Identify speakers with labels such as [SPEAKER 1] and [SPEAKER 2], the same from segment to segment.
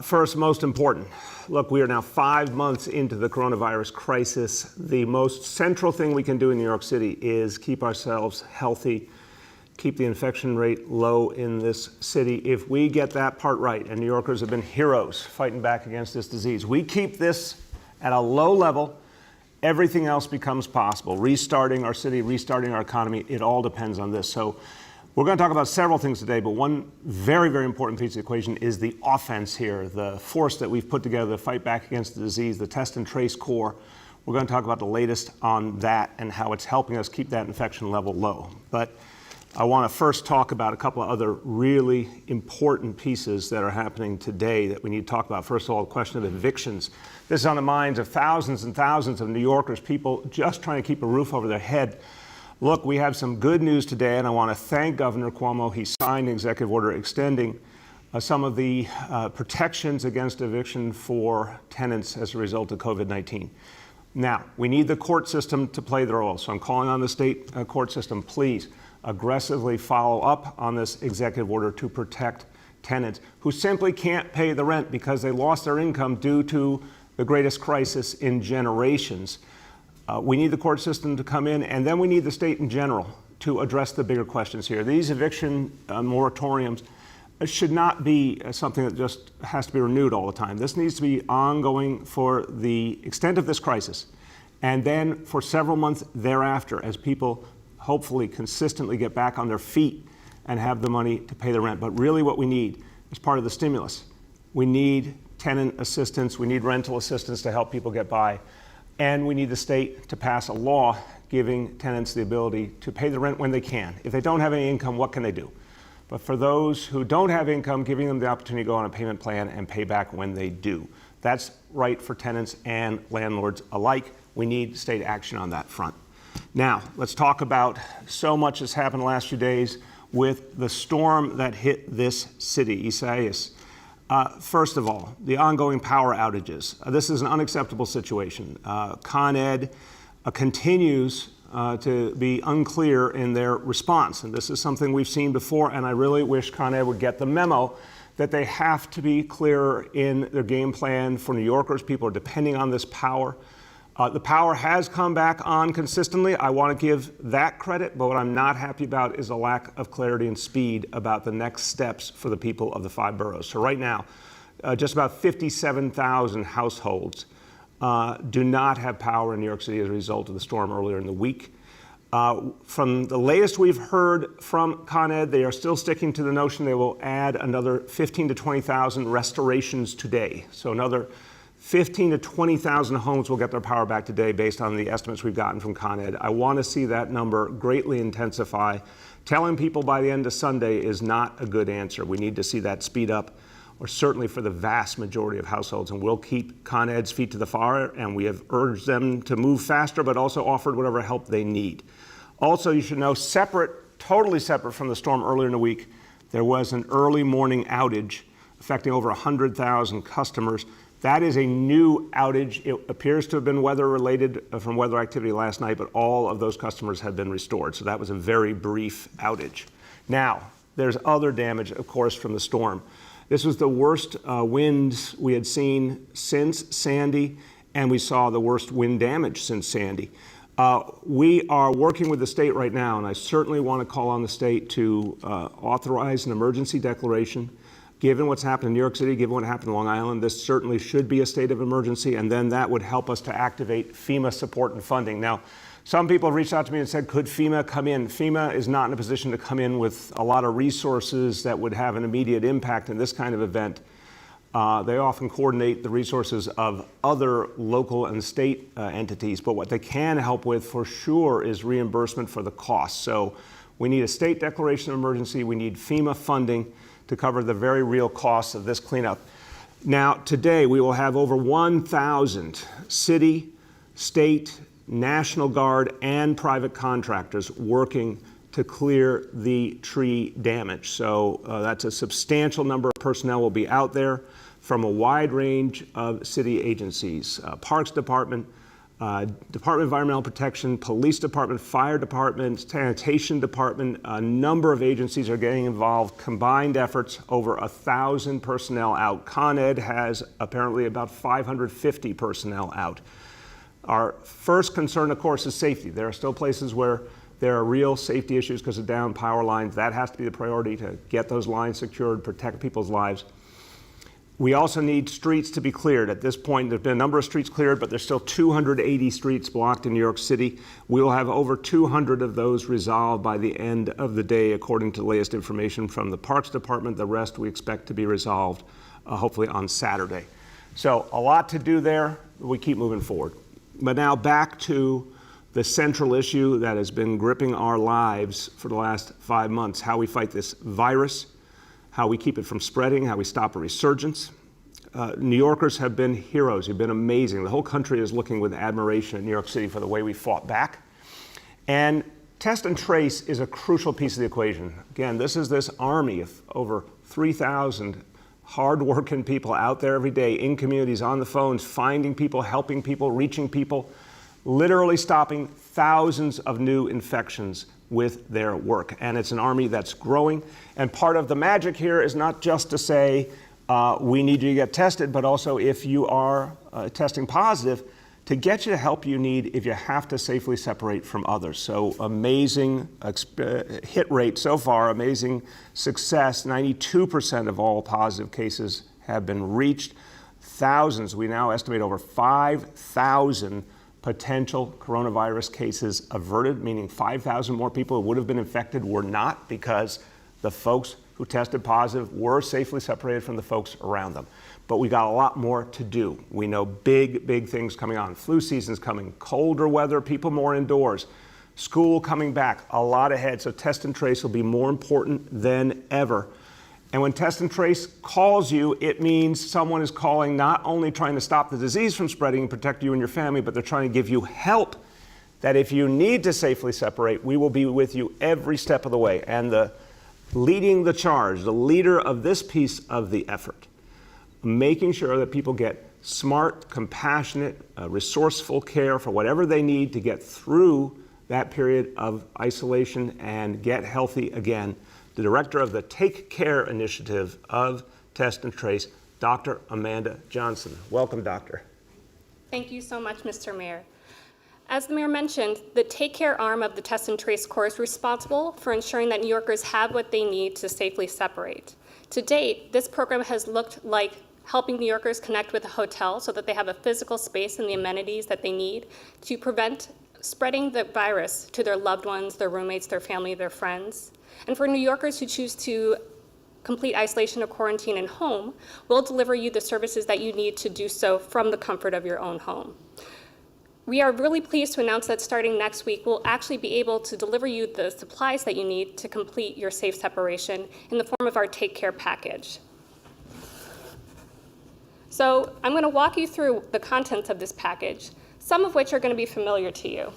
[SPEAKER 1] First, most important, look, we are now 5 months into the coronavirus crisis. The most central thing we can do in New York City is keep ourselves healthy, keep the infection rate low in this city. If we get that part right, and New Yorkers have been heroes fighting back against this disease, we keep this at a low level, everything else becomes possible. Restarting our city, restarting our economy, it all depends on this. So we're going to talk about several things today, but one very, very important piece of the equation is the offense here, the force that we've put together to fight back against the disease, the test and trace core. We're going to talk about the latest on that and how it's helping us keep that infection level low. But I want to first talk about a couple of other really important pieces that are happening today that we need to talk about. First of all, the question of evictions. This is on the minds of thousands and thousands of New Yorkers, people just trying to keep a roof over their head. Look, we have some good news today, and I want to thank Governor Cuomo. He signed an executive order extending some of the protections against eviction for tenants as a result of COVID-19. Now, we need the court system to play their role, so I'm calling on the state court system, please aggressively follow up on this executive order to protect tenants who simply can't pay the rent because they lost their income due to the greatest crisis in generations. We need the court system to come in, and then we need the state in general to address the bigger questions here. These eviction moratoriums should not be something that just has to be renewed all the time. This needs to be ongoing for the extent of this crisis, and then for several months thereafter as people hopefully consistently get back on their feet and have the money to pay the rent. But really what we need is part of the stimulus. We need tenant assistance, we need rental assistance to help people get by. And we need the state to pass a law giving tenants the ability to pay the rent when they can. If they don't have any income, what can they do? But for those who don't have income, giving them the opportunity to go on a payment plan and pay back when they do. That's right for tenants and landlords alike. We need state action on that front. Now, let's talk about so much that's happened the last few days with the storm that hit this city, Isaias. First of all, the ongoing power outages. This is an unacceptable situation. Con Ed continues to be unclear in their response. And this is something we've seen before, and I really wish Con Ed would get the memo that they have to be clearer in their game plan for New Yorkers. People are depending on this power. The power has come back on consistently. I want to give that credit, but what I'm not happy about is a lack of clarity and speed about the next steps for the people of the 5 boroughs. So right now, just about 57,000 households do not have power in New York City as a result of the storm earlier in the week. From the latest we've heard from Con Ed, they are still sticking to the notion they will add another 15 to 20,000 restorations today. So another 15 to 20,000 homes will get their power back today based on the estimates we've gotten from Con Ed. I want to see that number greatly intensify. Telling people by the end of Sunday is not a good answer. We need to see that speed up, or certainly for the vast majority of households. And we'll keep Con Ed's feet to the fire, and we have urged them to move faster, but also offered whatever help they need. Also, you should know, totally separate from the storm earlier in the week, there was an early morning outage affecting over 100,000 customers. That is a new outage. It appears to have been weather-related from weather activity last night, but all of those customers have been restored. So that was a very brief outage. Now, there's other damage, of course, from the storm. This was the worst winds we had seen since Sandy, and we saw the worst wind damage since Sandy. We are working with the state right now, and I certainly want to call on the state to authorize an emergency declaration. Given what's happened in New York City, given what happened in Long Island, this certainly should be a state of emergency, and then that would help us to activate FEMA support and funding. Now, some people have reached out to me and said, could FEMA come in? FEMA is not in a position to come in with a lot of resources that would have an immediate impact in this kind of event. They often coordinate the resources of other local and state entities, but what they can help with for sure is reimbursement for the costs. So we need a state declaration of emergency. We need FEMA funding to cover the very real costs of this cleanup. Now, today we will have over 1,000 city, state, National Guard, and private contractors working to clear the tree damage. So that's a substantial number of personnel will be out there from a wide range of city agencies, Parks Department, Department of Environmental Protection, Police Department, Fire Department, Sanitation Department, a number of agencies are getting involved. Combined efforts, over 1,000 personnel out. Con Ed has apparently about 550 personnel out. Our first concern, of course, is safety. There are still places where there are real safety issues because of down power lines. That has to be the priority, to get those lines secured, protect people's lives. We also need streets to be cleared. At this point, there's been a number of streets cleared, but there's still 280 streets blocked in New York City. We will have over 200 of those resolved by the end of the day, according to the latest information from the Parks Department. The rest we expect to be resolved, hopefully on Saturday. So a lot to do there. We keep moving forward. But now back to the central issue that has been gripping our lives for the last 5 months: how we fight this virus, how we keep it from spreading, how we stop a resurgence. New Yorkers have been heroes. You've been amazing. The whole country is looking with admiration at New York City for the way we fought back. And test and trace is a crucial piece of the equation. Again, this is this army of over 3,000 hard-working people out there every day in communities, on the phones, finding people, helping people, reaching people, literally stopping thousands of new infections with their work. And it's an army that's growing. And part of the magic here is not just to say, we need you to get tested, but also if you are testing positive, to get you the help you need if you have to safely separate from others. So amazing hit rate so far, amazing success. 92% of all positive cases have been reached. Thousands, we now estimate over 5,000 potential coronavirus cases averted, meaning 5,000 more people who would have been infected were not, because the folks who tested positive were safely separated from the folks around them. But we got a lot more to do. We know big things coming on. Flu season's coming, colder weather, people more indoors, school coming back, a lot ahead. So test and trace will be more important than ever. And when test and trace calls you, it means someone is calling, not only trying to stop the disease from spreading and protect you and your family, but they're trying to give you help that if you need to safely separate, we will be with you every step of the way. And leading the charge, the leader of this piece of the effort, making sure that people get smart, compassionate, resourceful care for whatever they need to get through that period of isolation and get healthy again. The director of the Take Care initiative of Test and Trace, Dr. Amanda Johnson. Welcome, doctor.
[SPEAKER 2] Thank you so much, Mr. Mayor. As the mayor mentioned, the Take Care arm of the Test and Trace Corps is responsible for ensuring that New Yorkers have what they need to safely separate. To date, this program has looked like helping New Yorkers connect with a hotel so that they have a physical space and the amenities that they need to prevent spreading the virus to their loved ones, their roommates, their family, their friends. And for New Yorkers who choose to complete isolation or quarantine at home, we'll deliver you the services that you need to do so from the comfort of your own home. We are really pleased to announce that starting next week, we'll actually be able to deliver you the supplies that you need to complete your safe separation in the form of our Take Care package. So I'm going to walk you through the contents of this package, some of which are going to be familiar to you.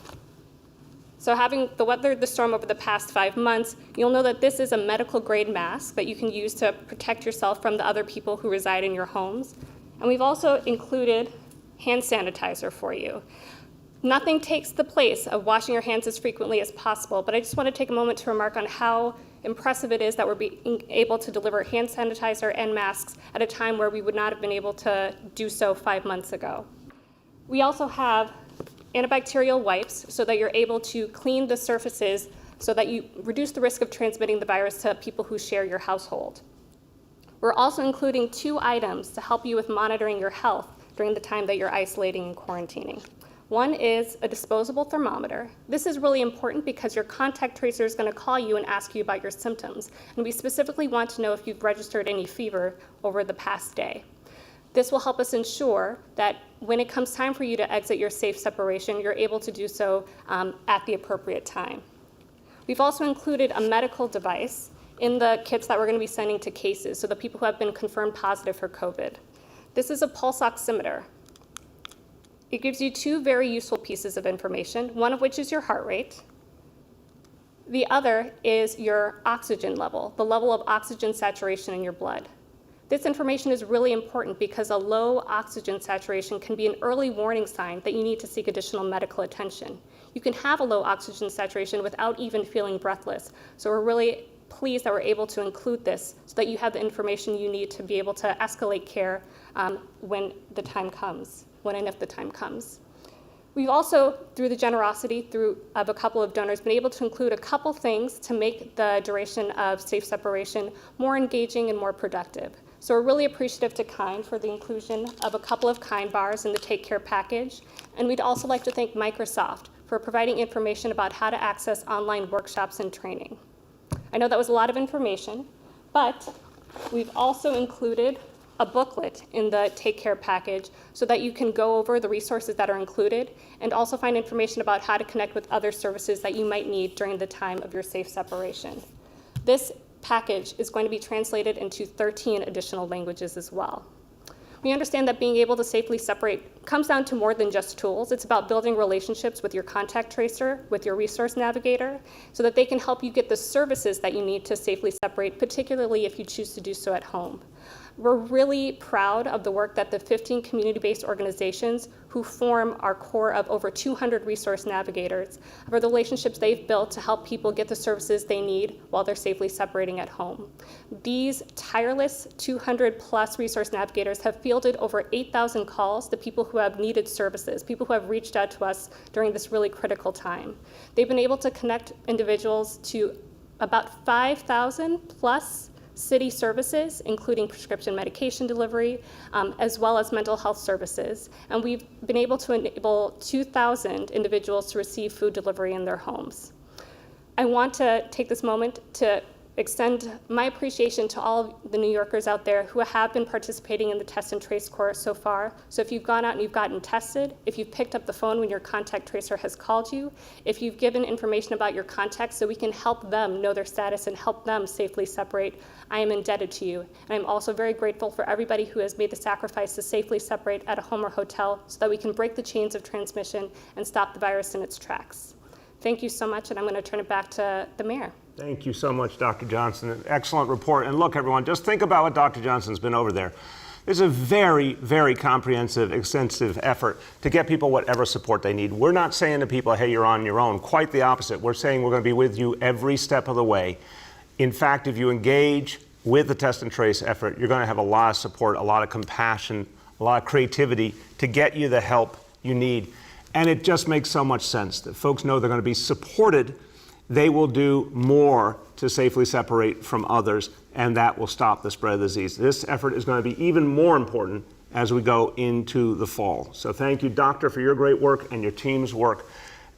[SPEAKER 2] So having weathered the storm over the past 5 months, you'll know that this is a medical grade mask that you can use to protect yourself from the other people who reside in your homes. And we've also included hand sanitizer for you. Nothing takes the place of washing your hands as frequently as possible, but I just want to take a moment to remark on how impressive it is that we're being able to deliver hand sanitizer and masks at a time where we would not have been able to do so 5 months ago. We also have antibacterial wipes so that you're able to clean the surfaces so that you reduce the risk of transmitting the virus to people who share your household. We're also including 2 items to help you with monitoring your health during the time that you're isolating and quarantining. One is a disposable thermometer. This is really important because your contact tracer is going to call you and ask you about your symptoms. And we specifically want to know if you've registered any fever over the past day. This will help us ensure that when it comes time for you to exit your safe separation, you're able to do so at the appropriate time. We've also included a medical device in the kits that we're going to be sending to cases, so the people who have been confirmed positive for COVID. This is a pulse oximeter. It gives you 2 very useful pieces of information, one of which is your heart rate. The other is your oxygen level, the level of oxygen saturation in your blood. This information is really important because a low oxygen saturation can be an early warning sign that you need to seek additional medical attention. You can have a low oxygen saturation without even feeling breathless. So we're really pleased that we're able to include this so that you have the information you need to be able to escalate care when the time comes, when and if the time comes. We've also, through the generosity of a couple of donors, been able to include a couple things to make the duration of safe separation more engaging and more productive. So we're really appreciative to Kind for the inclusion of a couple of Kind bars in the Take Care package. And we'd also like to thank Microsoft for providing information about how to access online workshops and training. I know that was a lot of information, but we've also included a booklet in the Take Care package so that you can go over the resources that are included and also find information about how to connect with other services that you might need during the time of your safe separation. This package is going to be translated into 13 additional languages as well. We understand that being able to safely separate comes down to more than just tools. It's about building relationships with your contact tracer, with your resource navigator, so that they can help you get the services that you need to safely separate, particularly if you choose to do so at home. We're really proud of the work that the 15 community-based organizations who form our core of over 200 resource navigators, for the relationships they've built to help people get the services they need while they're safely separating at home. These tireless 200+ resource navigators have fielded over 8,000 calls to people who have needed services, people who have reached out to us during this really critical time. They've been able to connect individuals to about 5,000+ city services, including prescription medication delivery, as well as mental health services. And we've been able to enable 2,000 individuals to receive food delivery in their homes. I want to take this moment to extend my appreciation to all of the New Yorkers out there who have been participating in the test and trace course so far. So if you've gone out and you've gotten tested, if you've picked up the phone when your contact tracer has called you, if you've given information about your contacts so we can help them know their status and help them safely separate, I am indebted to you. And I'm also very grateful for everybody who has made the sacrifice to safely separate at a home or hotel so that we can break the chains of transmission and stop the virus in its tracks. Thank you so much, and I'm going to turn it back to the mayor.
[SPEAKER 1] Thank you so much, Dr. Johnson. An excellent report. And look, everyone, just think about what Dr. Johnson's been over there. There's a very, very comprehensive, extensive effort to get people whatever support they need. We're not saying to people, hey, you're on your own. Quite the opposite. We're saying we're going to be with you every step of the way. In fact, if you engage with the test and trace effort, you're going to have a lot of support, a lot of compassion, a lot of creativity to get you the help you need. And it just makes so much sense that folks know they're going to be supported. They will do more to safely separate from others, and that will stop the spread of the disease. This effort is going to be even more important as we go into the fall. So thank you, Doctor, for your great work and your team's work.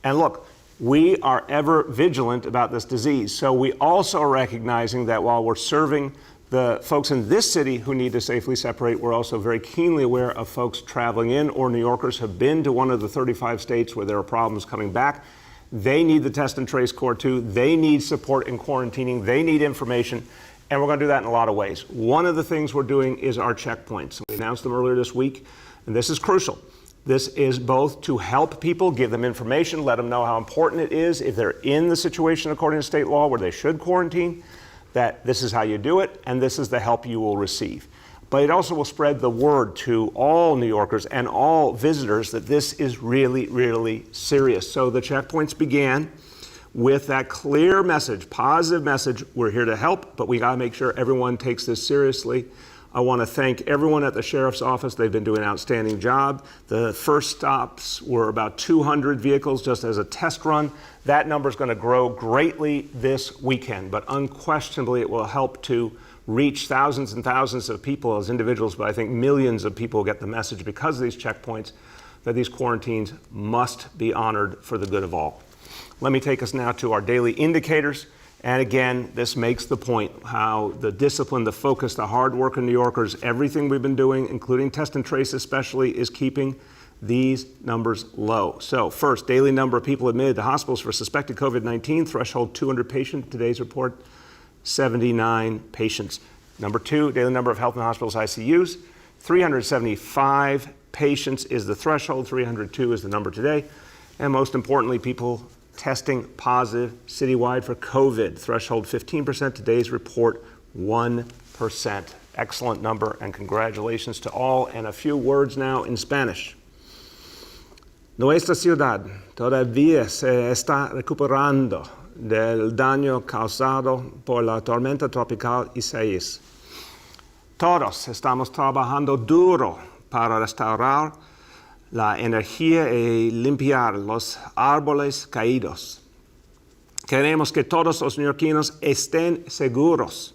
[SPEAKER 1] And look, we are ever vigilant about this disease. So we also are recognizing that while we're serving the folks in this city who need to safely separate, we're also very keenly aware of folks traveling in or New Yorkers have been to one of the 35 states where there are problems coming back. They need the test and trace core too. They need support in quarantining. They need information. And we're going to do that in a lot of ways. One of the things we're doing is our checkpoints. We announced them earlier this week, and this is crucial. This is both to help people, give them information, let them know how important it is if they're in the situation according to state law where they should quarantine, that this is how you do it, and this is the help you will receive. But it also will spread the word to all New Yorkers and all visitors that this is really, really serious. So the checkpoints began with that clear message, positive message, we're here to help, but we got to make sure everyone takes this seriously. I want to thank everyone at the Sheriff's Office. They've been doing an outstanding job. The first stops were about 200 vehicles just as a test run. That number is going to grow greatly this weekend, but unquestionably it will help to reach thousands and thousands of people as individuals, but I think millions of people get the message because of these checkpoints that these quarantines must be honored for the good of all. Let me take us now to our daily indicators. And again, this makes the point how the discipline, the focus, the hard work of New Yorkers, everything we've been doing, including test and trace especially, is keeping these numbers low. So first, daily number of people admitted to hospitals for suspected COVID-19, threshold 200 patients. Today's report, 79 patients. Number two, daily number of health and hospitals ICUs, 375 patients is the threshold, 302 is the number today. And most importantly, people testing positive citywide for COVID, threshold 15%, today's report 1%. excellent number, and congratulations to all. And a few words now in Spanish. Nuestra ciudad todavía se está recuperando del daño causado por la tormenta tropical Isaías. Todos estamos trabajando duro para restaurar la energía y limpiar los árboles caídos. Queremos que todos los neoyorquinos estén seguros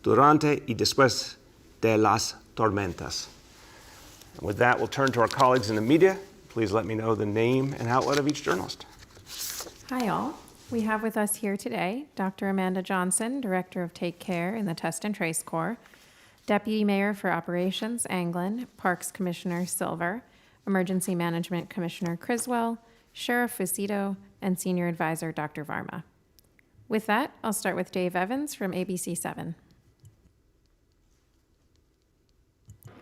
[SPEAKER 1] durante y después de las tormentas. And with that, we'll turn to our colleagues in the media. Please let me know the name and outlet of each journalist.
[SPEAKER 3] Hi, all. We have with us here today Dr. Amanda Johnson, Director of Take Care in the Test and Trace Corps, Deputy Mayor for Operations, Anglin, Parks Commissioner Silver, Emergency Management Commissioner Criswell, Sheriff Fucito, and Senior Advisor Dr. Varma. With that, I'll start with Dave Evans from ABC 7.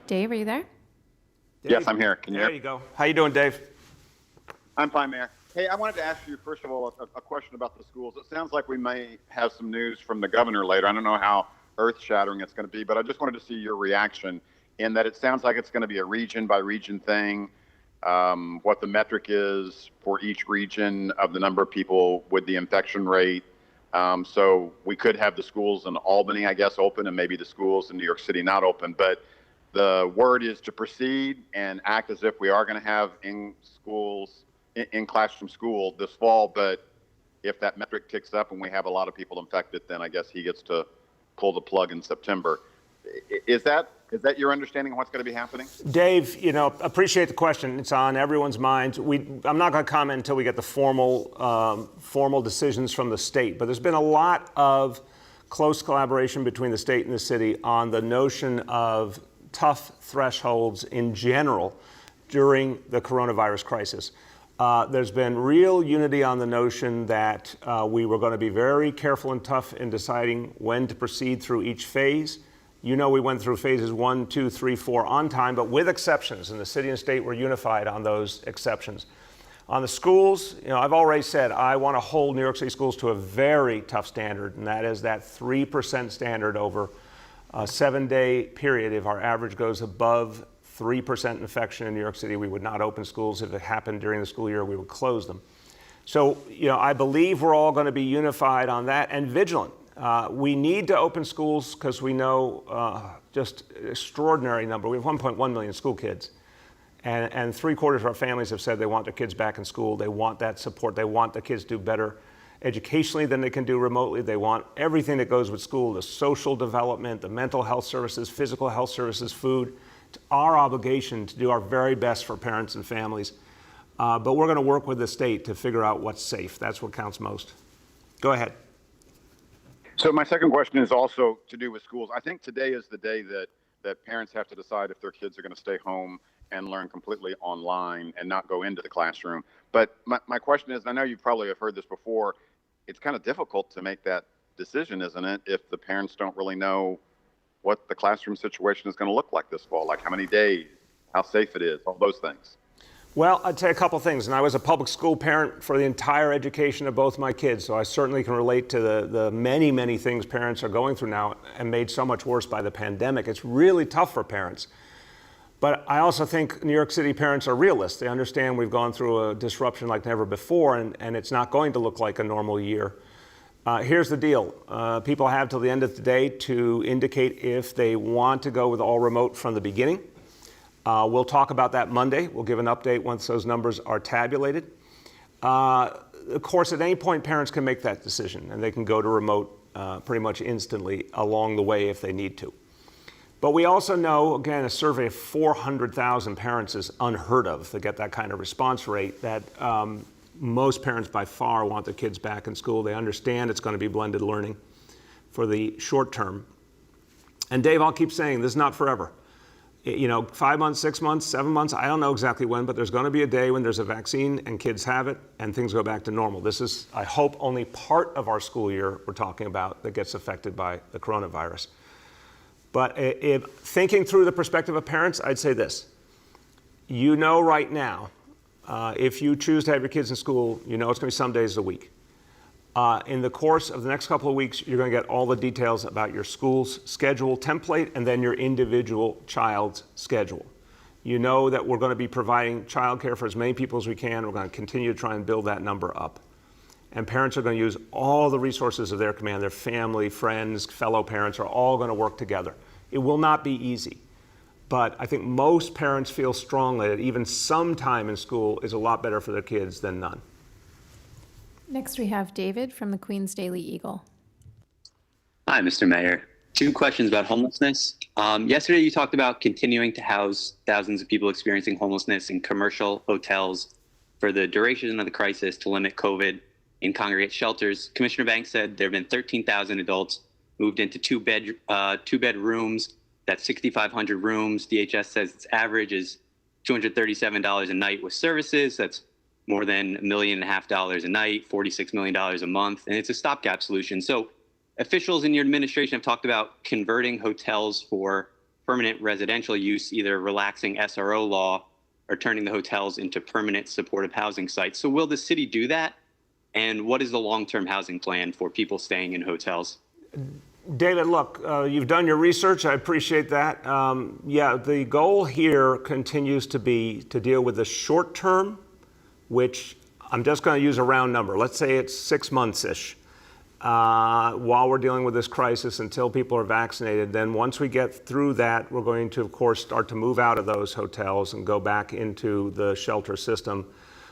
[SPEAKER 3] Dave, are you there?
[SPEAKER 1] Dave?
[SPEAKER 4] Yes, I'm here. Can you hear?
[SPEAKER 1] There you go. How you doing, Dave?
[SPEAKER 4] I'm fine, Mayor. Hey, I wanted to ask you, first of all, a question about the schools. It sounds like we may have some news from the governor later. I don't know how earth-shattering it's going to be, but I just wanted to see your reaction in that it sounds like it's going to be a region-by-region thing, what the metric is for each region of the number of people with the infection rate. So we could have the schools in Albany, I guess, open, and maybe the schools in New York City not open. But the word is to proceed and act as if we are going to have in classroom school this fall. But if that metric ticks up and we have a lot of people infected, then I guess he gets to pull the plug in September. Is that your understanding of what's going to be happening?
[SPEAKER 1] Dave, appreciate the question. It's on everyone's minds. I'm not going to comment until we get the formal decisions from the state. But there's been a lot of close collaboration between the state and the city on the notion of tough thresholds in general during the coronavirus crisis. There's been real unity on the notion that we were going to be very careful and tough in deciding when to proceed through each phase. We went through phases 1, 2, 3, 4 on time, but with exceptions, and the city and state were unified on those exceptions. On the schools, I've already said I want to hold New York City schools to a very tough standard, and that is that 3% standard over a 7-day period. If our average goes above 3% infection in New York City, we would not open schools. If it happened during the school year, we would close them. So, I believe we're all going to be unified on that and vigilant. We need to open schools because we know just extraordinary number. We have 1.1 million school kids. And 3/4 of our families have said they want their kids back in school. They want that support. They want the kids to do better educationally than they can do remotely. They want everything that goes with school, the social development, the mental health services, physical health services, food. It's our obligation to do our very best for parents and families. But we're going to work with the state to figure out what's safe. That's what counts most. Go ahead.
[SPEAKER 4] So my second question is also to do with schools. I think today is the day that parents have to decide if their kids are going to stay home and learn completely online and not go into the classroom. But my question is, I know you probably have heard this before, it's kind of difficult to make that decision, isn't it, if the parents don't really know what the classroom situation is going to look like this fall, like how many days, how safe it is, all those things.
[SPEAKER 1] Well, I'd say a couple things. And I was a public school parent for the entire education of both my kids, so I certainly can relate to the many, many things parents are going through now and made so much worse by the pandemic. It's really tough for parents. But I also think New York City parents are realists. They understand we've gone through a disruption like never before, and it's not going to look like a normal year. Here's the deal. People have till the end of the day to indicate if they want to go with all remote from the beginning. We'll talk about that Monday. We'll give an update once those numbers are tabulated. Of course, at any point, parents can make that decision, and they can go to remote pretty much instantly along the way if they need to. But we also know, again, a survey of 400,000 parents is unheard of to get that kind of response rate, that most parents by far want their kids back in school. They understand it's going to be blended learning for the short term. And Dave, I'll keep saying this is not forever. 5 months, 6 months, 7 months, I don't know exactly when, but there's going to be a day when there's a vaccine and kids have it and things go back to normal. This is, I hope, only part of our school year we're talking about that gets affected by the coronavirus. But if thinking through the perspective of parents, I'd say this. Right now, if you choose to have your kids in school, it's going to be some days a week. In the course of the next couple of weeks, you're going to get all the details about your school's schedule template and then your individual child's schedule. You know that we're going to be providing childcare for as many people as we can. We're going to continue to try and build that number up. And parents are going to use all the resources of their command. Their family, friends, fellow parents are all going to work together. It will not be easy. But I think most parents feel strongly that even some time in school is a lot better for their kids than none.
[SPEAKER 3] Next, we have David from the Queens Daily Eagle.
[SPEAKER 5] Hi, Mr. Mayor. 2 questions about homelessness. Yesterday, you talked about continuing to house thousands of people experiencing homelessness in commercial hotels for the duration of the crisis to limit COVID in congregate shelters. Commissioner Banks said there have been 13,000 adults moved into two-bed rooms. That's 6,500 rooms. DHS says its average is $237 a night with services. That's more than $1.5 million a night, $46 million a month, and it's a stopgap solution. So officials in your administration have talked about converting hotels for permanent residential use, either relaxing SRO law or turning the hotels into permanent supportive housing sites. So will the city do that? And what is the long-term housing plan for people staying in hotels?
[SPEAKER 1] David, look, you've done your research. I appreciate that. Yeah, the goal here continues to be to deal with the short term, which I'm just going to use a round number. Let's say it's 6 months-ish. While we're dealing with this crisis until people are vaccinated. Then once we get through that, we're going to, of course, start to move out of those hotels and go back into the shelter system.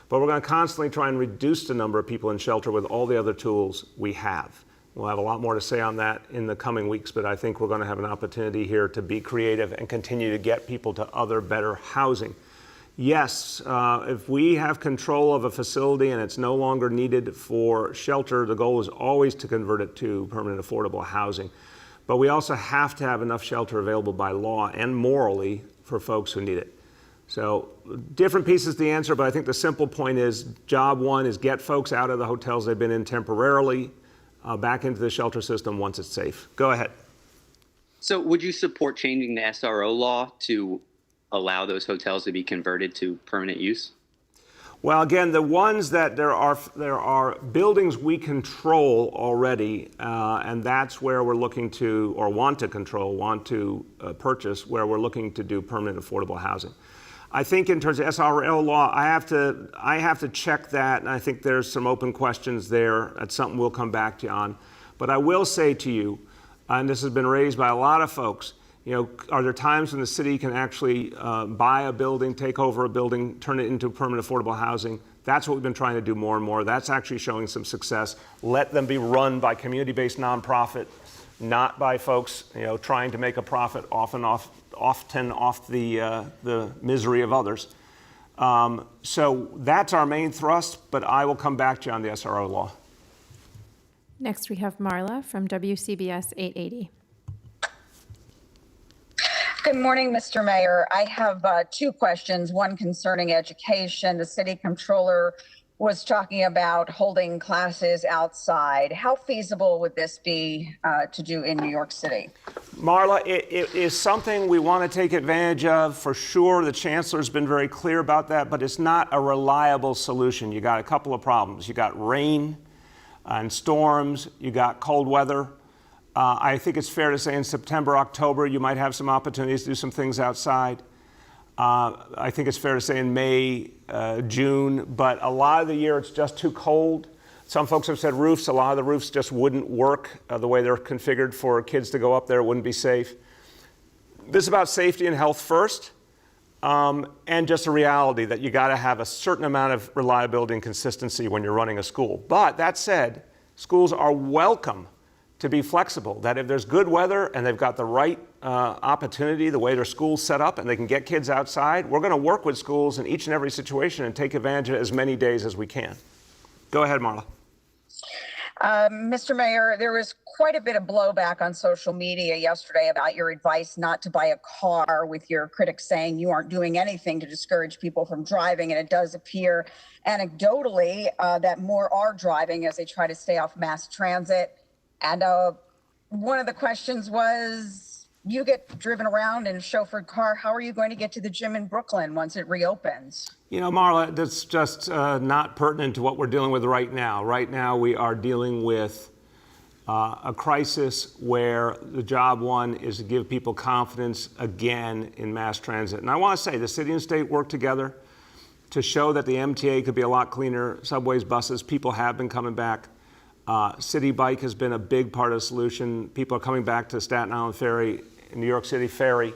[SPEAKER 1] But we're going to constantly try and reduce the number of people in shelter with all the other tools we have. We'll have a lot more to say on that in the coming weeks, but I think we're going to have an opportunity here to be creative and continue to get people to other, better housing. Yes, if we have control of a facility and it's no longer needed for shelter, the goal is always to convert it to permanent affordable housing. But we also have to have enough shelter available by law and morally for folks who need it. So different pieces to the answer, but I think the simple point is job one is get folks out of the hotels they've been in temporarily, back into the shelter system once it's safe. Go ahead.
[SPEAKER 5] So would you support changing the SRO law to allow those hotels to be converted to permanent use?
[SPEAKER 1] Well, again, the ones that there are buildings we control already, and that's where we're looking to, or want to purchase, where we're looking to do permanent affordable housing. I think in terms of SRO law, I have to check that, and I think there's some open questions there. That's something we'll come back to you on. But I will say to you, and this has been raised by a lot of folks, you know, are there times when the city can actually buy a building, take over a building, turn it into permanent affordable housing? That's what we've been trying to do more and more. That's actually showing some success. Let them be run by community-based nonprofit, not by folks, you know, trying to make a profit often off the misery of others. So that's our main thrust, but I will come back to you on the SRO law.
[SPEAKER 3] Next, we have Marla from WCBS 880.
[SPEAKER 6] Good morning, Mr. Mayor. I have 2 questions, one concerning education. The city controller was talking about holding classes outside. How feasible would this be to do in New York City?
[SPEAKER 1] Marla, it is something we want to take advantage of for sure. The chancellor's been very clear about that, but it's not a reliable solution. You got a couple of problems. You got rain and storms. You got cold weather. I think it's fair to say in September, October, you might have some opportunities to do some things outside. I think it's fair to say in May, June, but a lot of the year it's just too cold. Some folks have said roofs. A lot of the roofs just wouldn't work the way they're configured for kids to go up there. It wouldn't be safe. This is about safety and health first, and just a reality that you got to have a certain amount of reliability and consistency when you're running a school. But that said, schools are welcome to be flexible, that if there's good weather and they've got the right opportunity, the way their school's set up, and they can get kids outside, we're going to work with schools in each and every situation and take advantage of as many days as we can. Go ahead, Marla.
[SPEAKER 6] Mr. Mayor, there was quite a bit of blowback on social media yesterday about your advice not to buy a car, with your critics saying you aren't doing anything to discourage people from driving. And it does appear anecdotally that more are driving as they try to stay off mass transit. And one of the questions was, you get driven around in a chauffeured car. How are you going to get to the gym in Brooklyn once it reopens?
[SPEAKER 1] You know, Marla, that's just not pertinent to what we're dealing with right now. Right now, we are dealing with a crisis where the job one is to give people confidence again in mass transit. And I want to say the city and state work together to show that the MTA could be a lot cleaner, subways, buses. People have been coming back. City Bike has been a big part of the solution. People are coming back to Staten Island Ferry, New York City Ferry.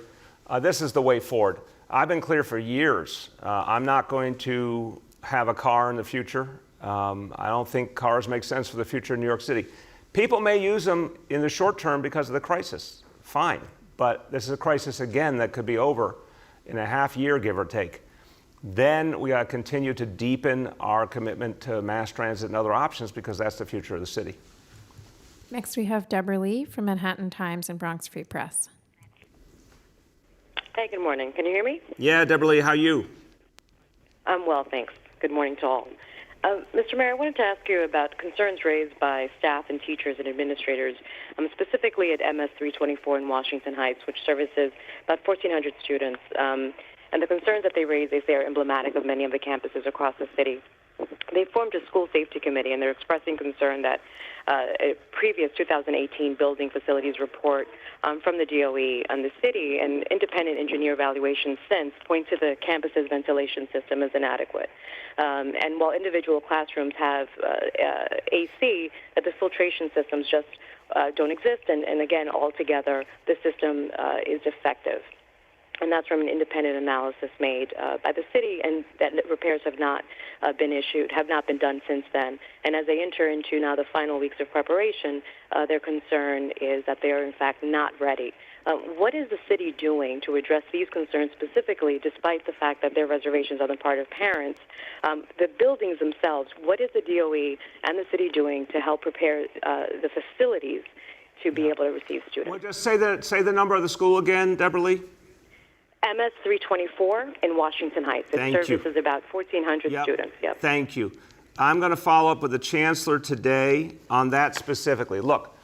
[SPEAKER 1] This is the way forward. I've been clear for years. I'm not going to have a car in the future. I don't think cars make sense for the future in New York City. People may use them in the short term because of the crisis. Fine. But this is a crisis, again, that could be over in a half year, give or take. Then we got to continue to deepen our commitment to mass transit and other options because that's the future of the city.
[SPEAKER 3] Next, we have Deborah Lee from Manhattan Times and Bronx Free Press.
[SPEAKER 7] Hey, good morning. Can you hear me?
[SPEAKER 1] Yeah, Deborah Lee, how are you?
[SPEAKER 7] I'm well, thanks. Good morning to all. Mr. Mayor, I wanted to ask you about concerns raised by staff and teachers and administrators, specifically at MS 324 in Washington Heights, which services about 1,400 students. And the concerns that they raise, they say, are emblematic of many of the campuses across the city. They formed a school safety committee, and they're expressing concern that a previous 2018 building facilities report from the DOE on the city and independent engineer evaluations since point to the campus's ventilation system as inadequate. And while individual classrooms have AC, that the filtration systems just don't exist, and again, altogether, the system is defective. And that's from an independent analysis made by the city, and that repairs have not been done since then. And as they enter into now the final weeks of preparation, their concern is that they are in fact not ready. What is the city doing to address these concerns specifically, despite the fact that there are reservations on the part of parents? The buildings themselves, what is the DOE and the city doing to help prepare the facilities to be able to receive students?
[SPEAKER 1] Well, just say the number of the school again, Deborah Lee.
[SPEAKER 7] MS 324 in Washington Heights. It services about 1,400 students. Yep.
[SPEAKER 1] Thank you. I'm going to follow up with the chancellor today on that specifically. Look,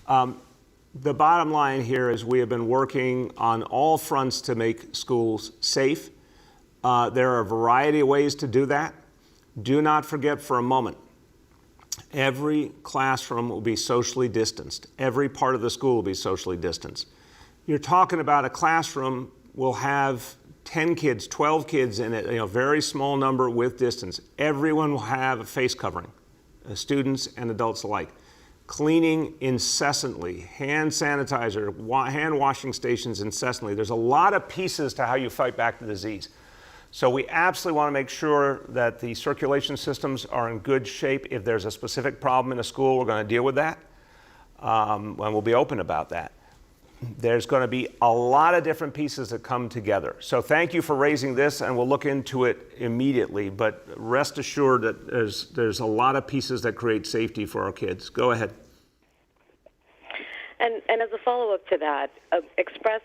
[SPEAKER 1] the bottom line here is we have been working on all fronts to make schools safe. There are a variety of ways to do that. Do not forget for a moment, every classroom will be socially distanced. Every part of the school will be socially distanced. You're talking about a classroom will have 10 kids, 12 kids in it, very small number with distance. Everyone will have a face covering, students and adults alike. Cleaning incessantly, hand sanitizer, hand washing stations incessantly. There's a lot of pieces to how you fight back the disease. So we absolutely want to make sure that the circulation systems are in good shape. If there's a specific problem in a school, we're going to deal with that, and we'll be open about that. There's going to be a lot of different pieces that come together. So thank you for raising this, and we'll look into it immediately. But rest assured that there's a lot of pieces that create safety for our kids. Go ahead.
[SPEAKER 7] And as a follow-up to that, explicit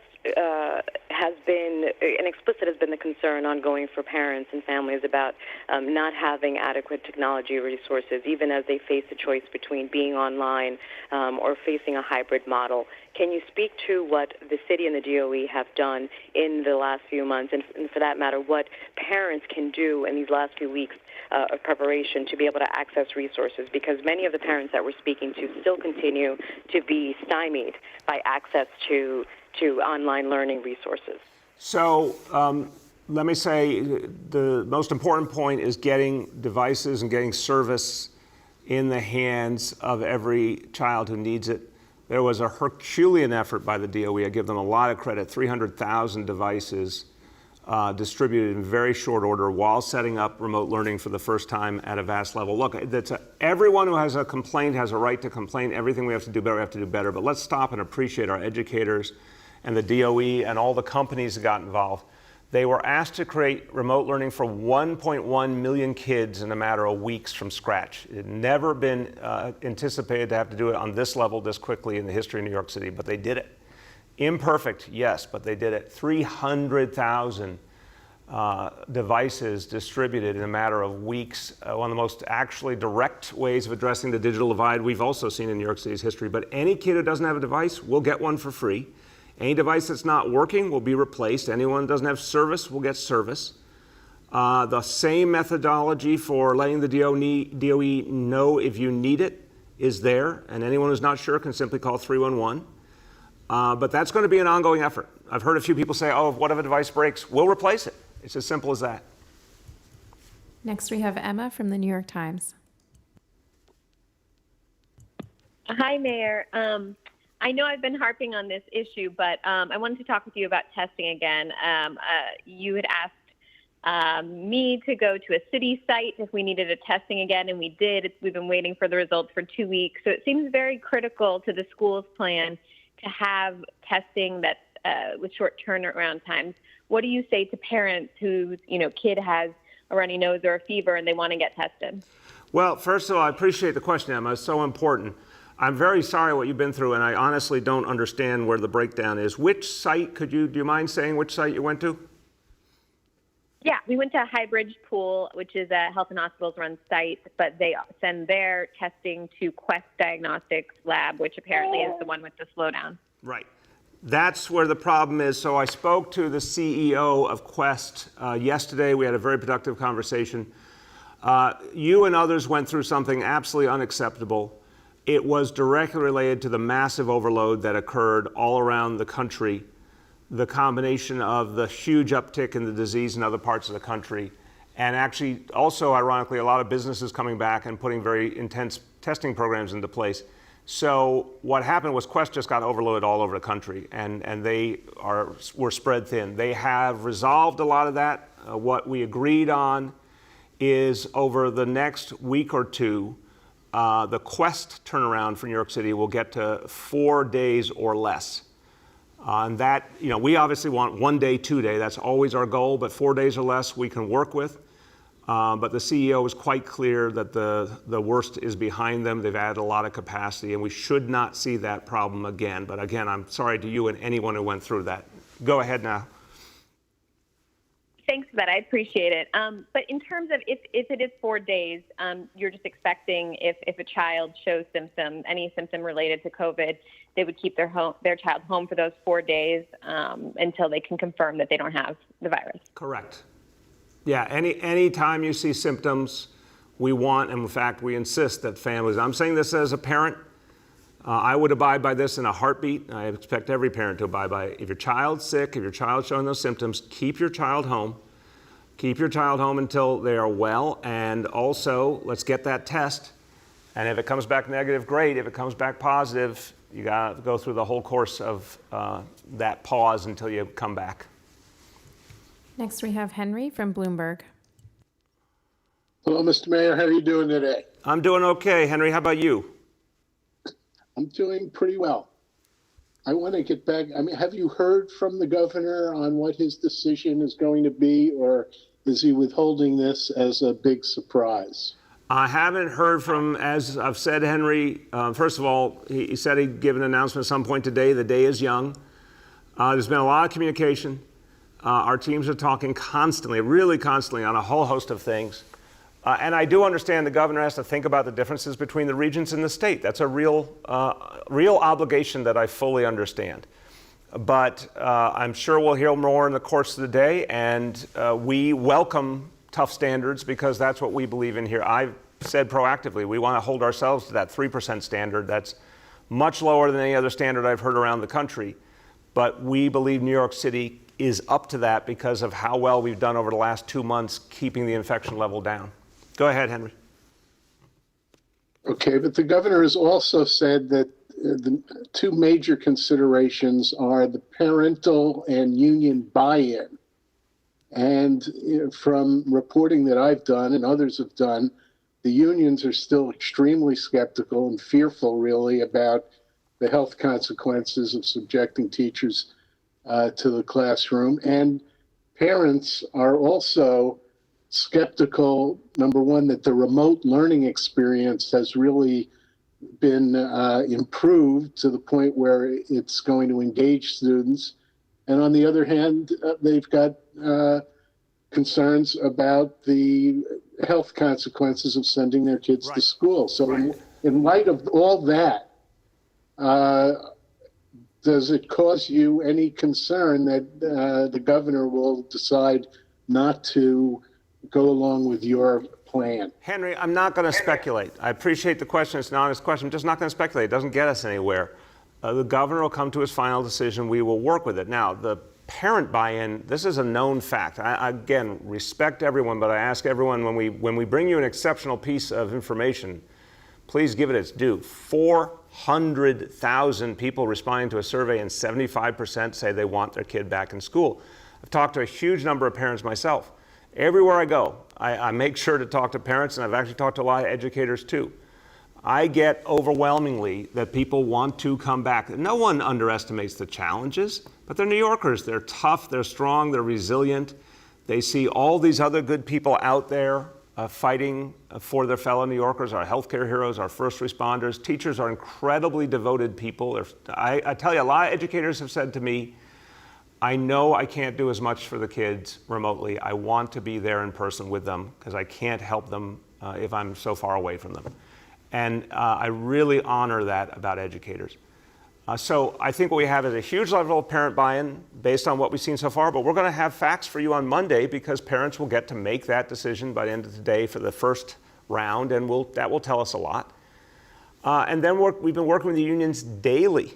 [SPEAKER 7] has been the concern ongoing for parents and families about not having adequate technology resources, even as they face the choice between being online or facing a hybrid model. Can you speak to what the city and the DOE have done in the last few months, and for that matter, what parents can do in these last few weeks of preparation to be able to access resources? Because many of the parents that we're speaking to still continue to be stymied by access to online learning resources.
[SPEAKER 1] So let me say the most important point is getting devices and getting service in the hands of every child who needs it. There was a Herculean effort by the DOE. I give them a lot of credit. 300,000 devices distributed in very short order while setting up remote learning for the first time at a vast level. Look, everyone who has a complaint has a right to complain. Everything we have to do better, we have to do better. But let's stop and appreciate our educators and the DOE and all the companies that got involved. They were asked to create remote learning for 1.1 million kids in a matter of weeks from scratch. It had never been anticipated to have to do it on this level this quickly in the history of New York City, but they did it. Imperfect, yes, but they did it. 300,000 devices distributed in a matter of weeks. One of the most actually direct ways of addressing the digital divide we've also seen in New York City's history. But any kid who doesn't have a device will get one for free. Any device that's not working will be replaced. Anyone who doesn't have service will get service. The same methodology for letting the DOE know if you need it is there, and anyone who's not sure can simply call 311. But that's going to be an ongoing effort. I've heard a few people say, oh, what if a device breaks? We'll replace it. It's as simple as that.
[SPEAKER 3] Next, we have Emma from the New York Times.
[SPEAKER 8] Hi, Mayor. I know I've been harping on this issue, but I wanted to talk with you about testing again. You had asked me to go to a city site if we needed a testing again, and we did. We've been waiting for the results for 2 weeks. So it seems very critical to the school's plan to have testing that with short turnaround times. What do you say to parents whose kid has a runny nose or a fever and they want to get tested?
[SPEAKER 1] Well, first of all, I appreciate the question, Emma. It's so important. I'm very sorry what you've been through, and I honestly don't understand where the breakdown is. Which site do you mind saying which site you went to?
[SPEAKER 8] Yeah, we went to Highbridge Pool, which is a Health and Hospitals run site, but they send their testing to Quest Diagnostics Lab, which apparently is the one with the slowdown.
[SPEAKER 1] Right. That's where the problem is. So I spoke to the CEO of Quest yesterday. We had a very productive conversation. You and others went through something absolutely unacceptable. It was directly related to the massive overload that occurred all around the country, the combination of the huge uptick in the disease in other parts of the country, and actually also, ironically, a lot of businesses coming back and putting very intense testing programs into place. So what happened was Quest just got overloaded all over the country, and they were spread thin. They have resolved a lot of that. What we agreed on is over the next week or two, the Quest turnaround for New York City will get to 4 days or less. And that, we obviously want 1 day, 2 day. That's always our goal, but 4 days or less we can work with. But the CEO was quite clear that the worst is behind them. They've added a lot of capacity, and we should not see that problem again. But again, I'm sorry to you and anyone who went through that. Go ahead now.
[SPEAKER 8] Thanks for that. I appreciate it. But in terms of if it is 4 days, you're just expecting if a child shows symptoms, any symptom related to COVID, they would keep their child home for those 4 days until they can confirm that they don't have the virus.
[SPEAKER 1] Correct. Yeah, any time you see symptoms, we want, and in fact, we insist that families, I'm saying this as a parent, I would abide by this in a heartbeat. I expect every parent to abide by it. If your child's sick, if your child's showing those symptoms, keep your child home. Keep your child home until they are well, and also, let's get that test. And if it comes back negative, great. If it comes back positive, you gotta go through the whole course of that pause until you come back.
[SPEAKER 3] Next, we have Henry from Bloomberg.
[SPEAKER 9] Hello, Mr. Mayor. How are you doing today?
[SPEAKER 1] I'm doing okay. Henry, how about you?
[SPEAKER 9] I'm doing pretty well. I want to get back. Have you heard from the governor on what his decision is going to be, or is he withholding this as a big surprise?
[SPEAKER 1] I haven't heard from, as I've said, Henry. First of all, he said he'd give an announcement at some point today. The day is young. There's been a lot of communication. Our teams are talking constantly, really constantly, on a whole host of things. And I do understand the governor has to think about the differences between the regions and the state. That's a real obligation that I fully understand. But I'm sure we'll hear more in the course of the day, and we welcome tough standards because that's what we believe in here. I've said proactively, we want to hold ourselves to that 3% standard. That's much lower than any other standard I've heard around the country. But we believe New York City is up to that because of how well we've done over the last 2 months keeping the infection level down. Go ahead, Henry.
[SPEAKER 9] Okay, but the governor has also said that the two major considerations are the parental and union buy-in. And from reporting that I've done and others have done, the unions are still extremely skeptical and fearful, really, about the health consequences of subjecting teachers to the classroom. And parents are also skeptical, number one, that the remote learning experience has really been improved to the point where it's going to engage students. And on the other hand, they've got concerns about the health consequences of sending their kids to school. So in light of all that, does it cause you any concern that the governor will decide not to go along with your plan?
[SPEAKER 1] Henry, I'm not going to speculate. I appreciate the question. It's an honest question. I'm just not going to speculate. It doesn't get us anywhere. The governor will come to his final decision. We will work with it. Now, the parent buy-in, this is a known fact. I again, respect everyone, but I ask everyone when we bring you an exceptional piece of information, please give it its due. 400,000 people responding to a survey, and 75% say they want their kid back in school. I've talked to a huge number of parents myself. Everywhere I go, I make sure to talk to parents, and I've actually talked to a lot of educators too. I get overwhelmingly that people want to come back. No one underestimates the challenges, but they're New Yorkers. They're tough, they're strong, they're resilient. They see all these other good people out there fighting for their fellow New Yorkers, our healthcare heroes, our first responders. Teachers are incredibly devoted people. I tell you, a lot of educators have said to me, I know I can't do as much for the kids remotely. I want to be there in person with them because I can't help them if I'm so far away from them. And I really honor that about educators. So I think what we have is a huge level of parent buy-in based on what we've seen so far, but we're going to have facts for you on Monday because parents will get to make that decision by the end of the day for the first round, and that will tell us a lot. And then we've been working with the unions daily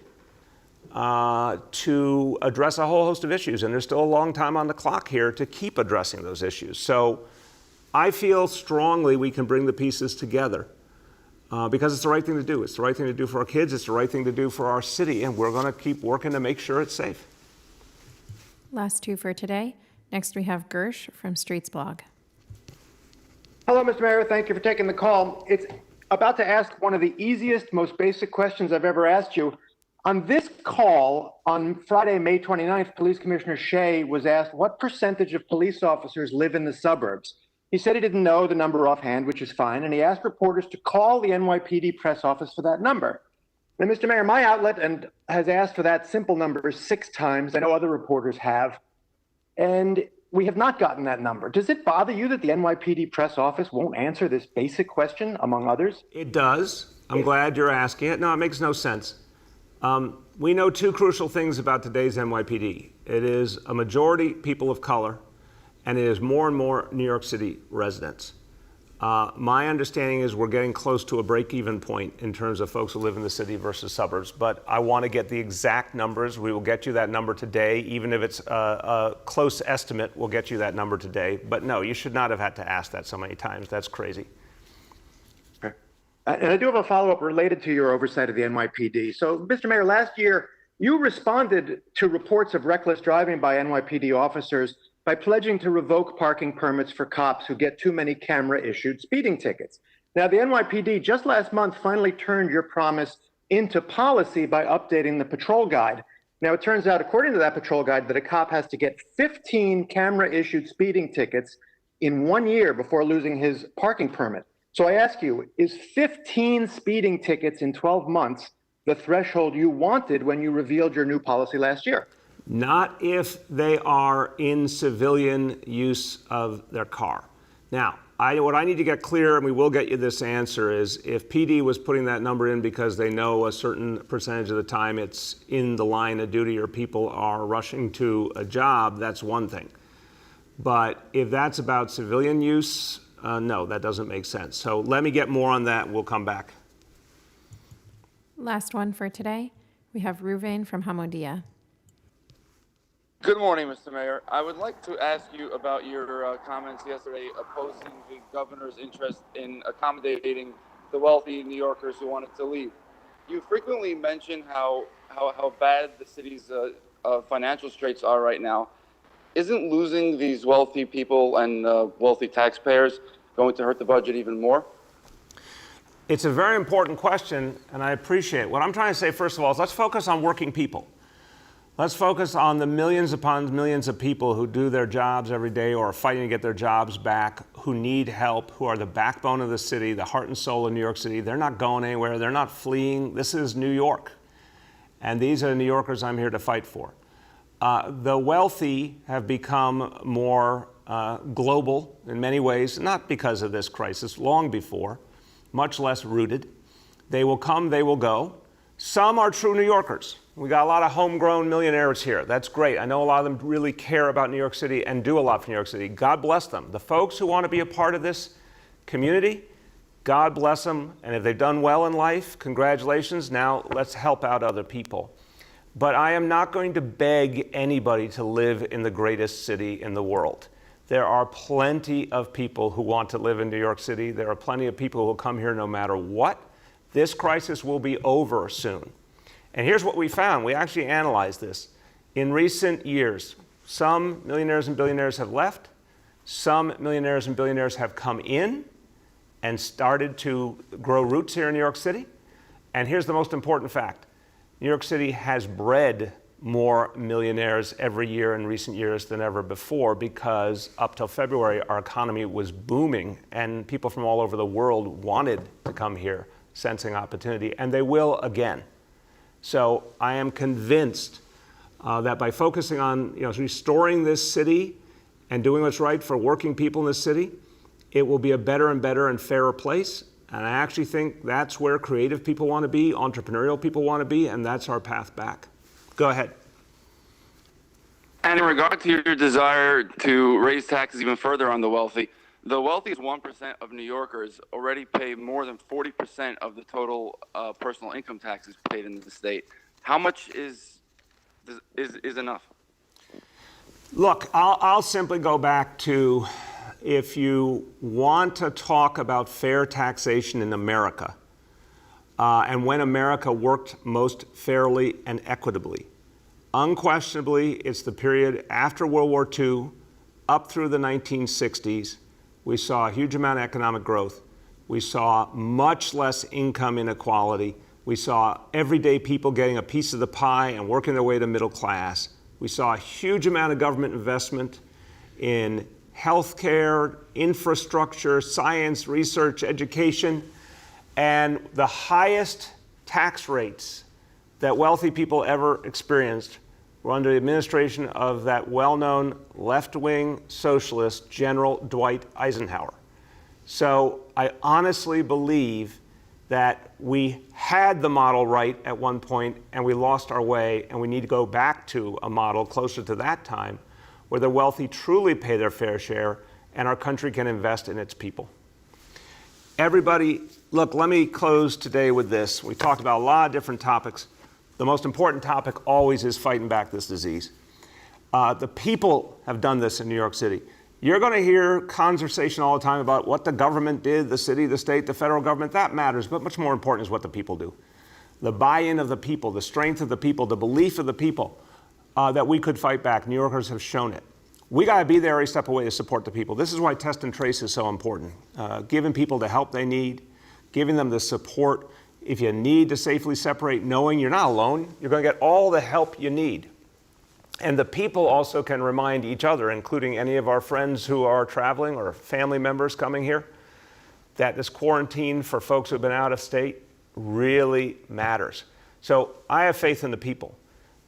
[SPEAKER 1] to address a whole host of issues, and there's still a long time on the clock here to keep addressing those issues. So I feel strongly we can bring the pieces together. Because it's the right thing to do. It's the right thing to do for our kids. It's the right thing to do for our city. And we're going to keep working to make sure it's safe.
[SPEAKER 3] Last two for today. Next, we have Gersh from Streets Blog.
[SPEAKER 10] Hello, Mr. Mayor. Thank you for taking the call. It's about to ask one of the easiest, most basic questions I've ever asked you. On this call, on Friday, May 29th, Police Commissioner Shea was asked what percentage of police officers live in the suburbs. He said he didn't know the number offhand, which is fine, and he asked reporters to call the NYPD press office for that number. Now, Mr. Mayor, my outlet has asked for that simple number 6 times. I know other reporters have, and we have not gotten that number. Does it bother you that the NYPD press office won't answer this basic question, among others?
[SPEAKER 1] It does. I'm glad you're asking it. No, it makes no sense. We know 2 crucial things about today's NYPD. It is a majority people of color, and it is more and more New York City residents. My understanding is we're getting close to a break-even point in terms of folks who live in the city versus suburbs, but I want to get the exact numbers. We will get you that number today. Even if it's a close estimate, we'll get you that number today. But no, you should not have had to ask that so many times. That's crazy.
[SPEAKER 10] Okay. And I do have a follow-up related to your oversight of the NYPD. So, Mr. Mayor, last year, you responded to reports of reckless driving by NYPD officers by pledging to revoke parking permits for cops who get too many camera-issued speeding tickets. Now, the NYPD just last month finally turned your promise into policy by updating the patrol guide. Now, it turns out, according to that patrol guide, that a cop has to get 15 camera-issued speeding tickets in 1 year before losing his parking permit. So I ask you, is 15 speeding tickets in 12 months the threshold you wanted when you revealed your new policy last year?
[SPEAKER 1] Not if they are in civilian use of their car. Now, what I need to get clear, and we will get you this answer, is if PD was putting that number in because they know a certain percentage of the time it's in the line of duty or people are rushing to a job, that's one thing. But if that's about civilian use, no, that doesn't make sense. So let me get more on that. We'll come back.
[SPEAKER 3] Last one for today. We have Ruvain from Hamodia.
[SPEAKER 11] Good morning, Mr. Mayor. I would like to ask you about your comments yesterday opposing the governor's interest in accommodating the wealthy New Yorkers who wanted to leave. You frequently mention how bad the city's financial straits are right now. Isn't losing these wealthy people and wealthy taxpayers going to hurt the budget even more?
[SPEAKER 1] It's a very important question, and I appreciate it. What I'm trying to say, first of all, is let's focus on working people. Let's focus on the millions upon millions of people who do their jobs every day or are fighting to get their jobs back, who need help, who are the backbone of the city, the heart and soul of New York City. They're not going anywhere. They're not fleeing. This is New York. And these are the New Yorkers I'm here to fight for. The wealthy have become more global in many ways, not because of this crisis, long before, much less rooted. They will come, they will go. Some are true New Yorkers. We got a lot of homegrown millionaires here. That's great. I know a lot of them really care about New York City and do a lot for New York City. God bless them. The folks who want to be a part of this community, God bless them. And if they've done well in life, congratulations. Now let's help out other people. But I am not going to beg anybody to live in the greatest city in the world. There are plenty of people who want to live in New York City. There are plenty of people who will come here no matter what. This crisis will be over soon. And here's what we found. We actually analyzed this. In recent years, some millionaires and billionaires have left. Some millionaires and billionaires have come in and started to grow roots here in New York City. And here's the most important fact. New York City has bred more millionaires every year in recent years than ever before, because up till February, our economy was booming and people from all over the world wanted to come here, sensing opportunity, and they will again. So I am convinced that by focusing on restoring this city and doing what's right for working people in this city, it will be a better and better and fairer place. And I actually think that's where creative people want to be, entrepreneurial people want to be, and that's our path back. Go ahead.
[SPEAKER 11] And in regard to your desire to raise taxes even further on the wealthiest 1% of New Yorkers already pay more than 40% of the total personal income taxes paid in the state. How much is enough?
[SPEAKER 1] Look, I'll simply go back to, if you want to talk about fair taxation in America, and when America worked most fairly and equitably, unquestionably, it's the period after World War II up through the 1960s. We saw a huge amount of economic growth. We saw much less income inequality. We saw everyday people getting a piece of the pie and working their way to middle class. We saw a huge amount of government investment in healthcare, infrastructure, science, research, education, and the highest tax rates that wealthy people ever experienced were under the administration of that well-known left-wing socialist, General Dwight Eisenhower. So I honestly believe that we had the model right at one point and we lost our way, and we need to go back to a model closer to that time where the wealthy truly pay their fair share and our country can invest in its people. Everybody, look, let me close today with this. We talked about a lot of different topics. The most important topic always is fighting back this disease. The people have done this in New York City. You're going to hear conversation all the time about what the government did, the city, the state, the federal government. That matters, but much more important is what the people do. The buy-in of the people, the strength of the people, the belief of the people that we could fight back. New Yorkers have shown it. We got to be there every step of the way to support the people. This is why test and trace is so important. Giving people the help they need, giving them the support. If you need to safely separate, knowing you're not alone, you're going to get all the help you need. And the people also can remind each other, including any of our friends who are traveling or family members coming here, that this quarantine for folks who have been out of state really matters. So I have faith in the people.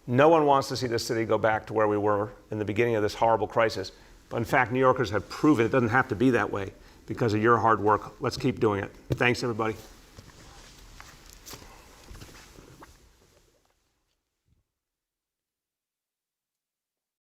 [SPEAKER 1] No one wants to see this city go back to where we were in the beginning of this horrible crisis. But in fact, New Yorkers have proven it doesn't have to be that way because of your hard work. Let's keep doing it. Thanks, everybody.